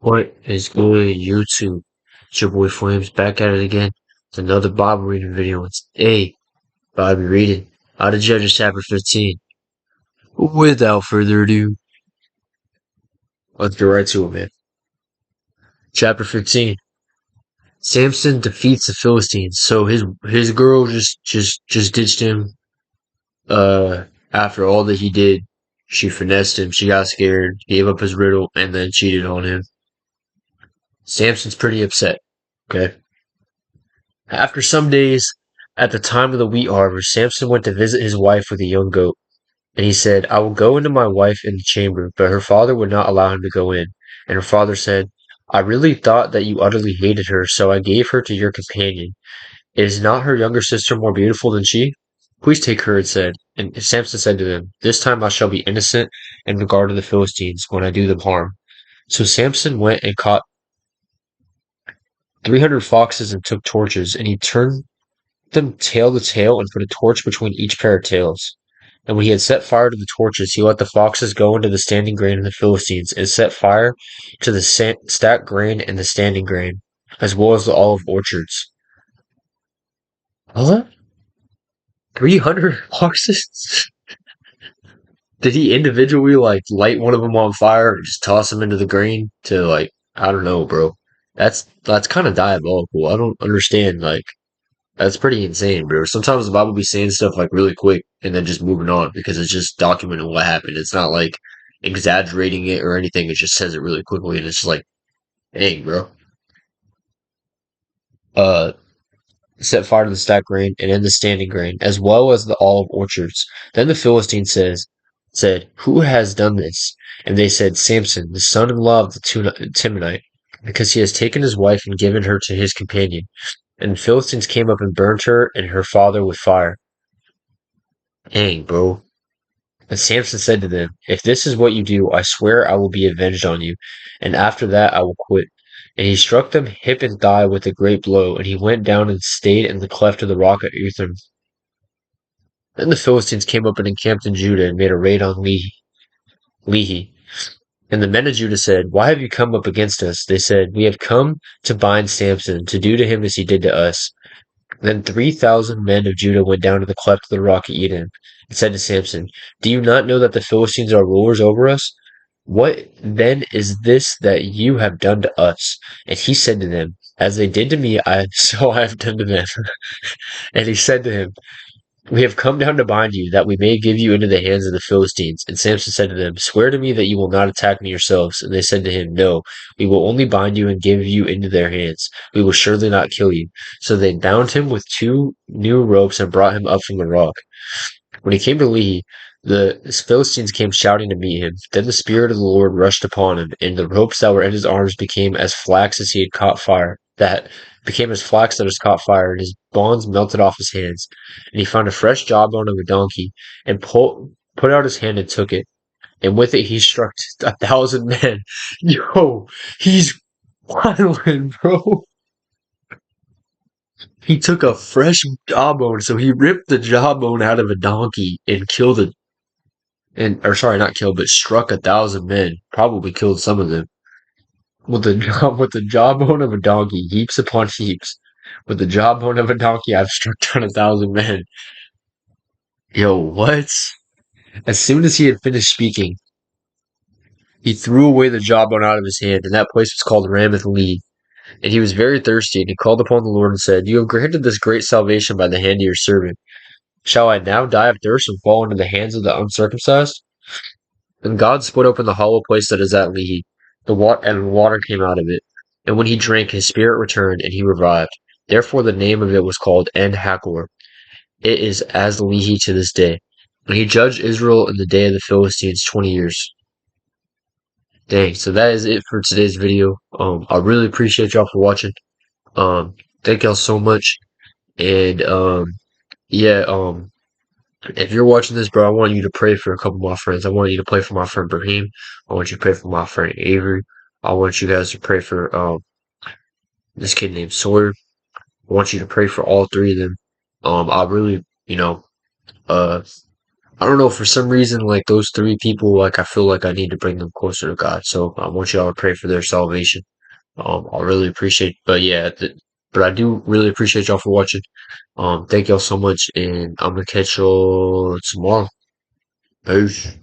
What is good, YouTube? It's your boy Flames back at it again. It's another Bible reading video. It's a Bible reading out of Judges chapter 15. Without further ado, let's get right to it, man. Chapter 15. Samson defeats the Philistines. So his girl just ditched him. After all that he did, she finessed him. She got scared, gave up his riddle, and then cheated on him. Samson's pretty upset. Okay. After some days, at the time of the wheat harvest, Samson went to visit his wife with a young goat. And he said, I will go into my wife in the chamber, but her father would not allow him to go in. And her father said, I really thought that you utterly hated her, so I gave her to your companion. Is not her younger sister more beautiful than she? Please take her, it said. And Samson said to them, This time I shall be innocent in regard to the Philistines when I do them harm. So Samson went and caught 300 foxes and took torches, and he turned them tail to tail and put a torch between each pair of tails. And when he had set fire to the torches, he let the foxes go into the standing grain of the Philistines, and set fire to the stacked grain and the standing grain, as well as the olive orchards. What? 300 foxes? Did he individually, light one of them on fire and just toss them into the grain to, I don't know, bro. That's kind of diabolical. I don't understand, that's pretty insane, bro. Sometimes the Bible be saying stuff really quick and then just moving on because it's just documenting what happened. It's not exaggerating it or anything. It just says it really quickly and it's just dang, bro. Uh, Set fire to the stacked grain and in the standing grain, as well as the olive orchards. Then the Philistine said, Who has done this? And they said, Samson, the son-in-law of the Timnite, because he has taken his wife and given her to his companion. And the Philistines came up and burnt her and her father with fire. Dang, bro. And Samson said to them, If this is what you do, I swear I will be avenged on you, and after that I will quit. And he struck them hip and thigh with a great blow, and he went down and stayed in the cleft of the rock at Etham. Then the Philistines came up and encamped in Judah and made a raid on Lehi. And the men of Judah said, Why have you come up against us? They said, We have come to bind Samson, to do to him as he did to us. Then 3,000 men of Judah went down to the cleft of the rock at Eden, and said to Samson, Do you not know that the Philistines are rulers over us? What then is this that you have done to us? And he said to them, As they did to me, so I have done to them. And he said to him, We have come down to bind you, that we may give you into the hands of the Philistines. And Samson said to them, Swear to me that you will not attack me yourselves. And they said to him, No, we will only bind you and give you into their hands. We will surely not kill you. So they bound him with 2 new ropes and brought him up from the rock. When he came to Lehi, the Philistines came shouting to meet him. Then the Spirit of the Lord rushed upon him, and the ropes that were in his arms became as flax as he had caught fire. That became as flax that has caught fire, and his bonds melted off his hands. And he found a fresh jawbone of a donkey, and put out his hand and took it. And with it he struck 1,000 men. Yo, he's violent, bro. He took a fresh jawbone, so he ripped the jawbone out of a donkey and killed it. Or sorry, not killed, but struck 1,000 men. Probably killed some of them with the with the jawbone of a donkey, heaps upon heaps. With the jawbone of a donkey, I've struck down 1,000 men. Yo, what? As soon as he had finished speaking, he threw away the jawbone out of his hand, and that place was called Ramath Lehi. And he was very thirsty, and he called upon the Lord and said, You have granted this great salvation by the hand of your servant. Shall I now die of thirst and fall into the hands of the uncircumcised? And God split open the hollow place that is at Lehi, and water came out of it. And when he drank, his spirit returned, and he revived. Therefore the name of it was called En Hakkore. It is as Lehi to this day. And he judged Israel in the day of the Philistines 20 years. Dang, so that is it for today's video. I really appreciate y'all for watching. Thank y'all so much. And yeah, if you're watching this, bro, I want you to pray for a couple of my friends. I want you to pray for my friend Brahim. I want you to pray for my friend Avery. I want you guys to pray for this kid named Sawyer. I want you to pray for all 3 of them. I really, uh, I don't know, for some reason, like those three people, like I feel like I need to bring them closer to God. So I want y'all to pray for their salvation. I really appreciate, but yeah, but I do really appreciate y'all for watching. Thank y'all so much, and I'm gonna catch y'all tomorrow. Peace.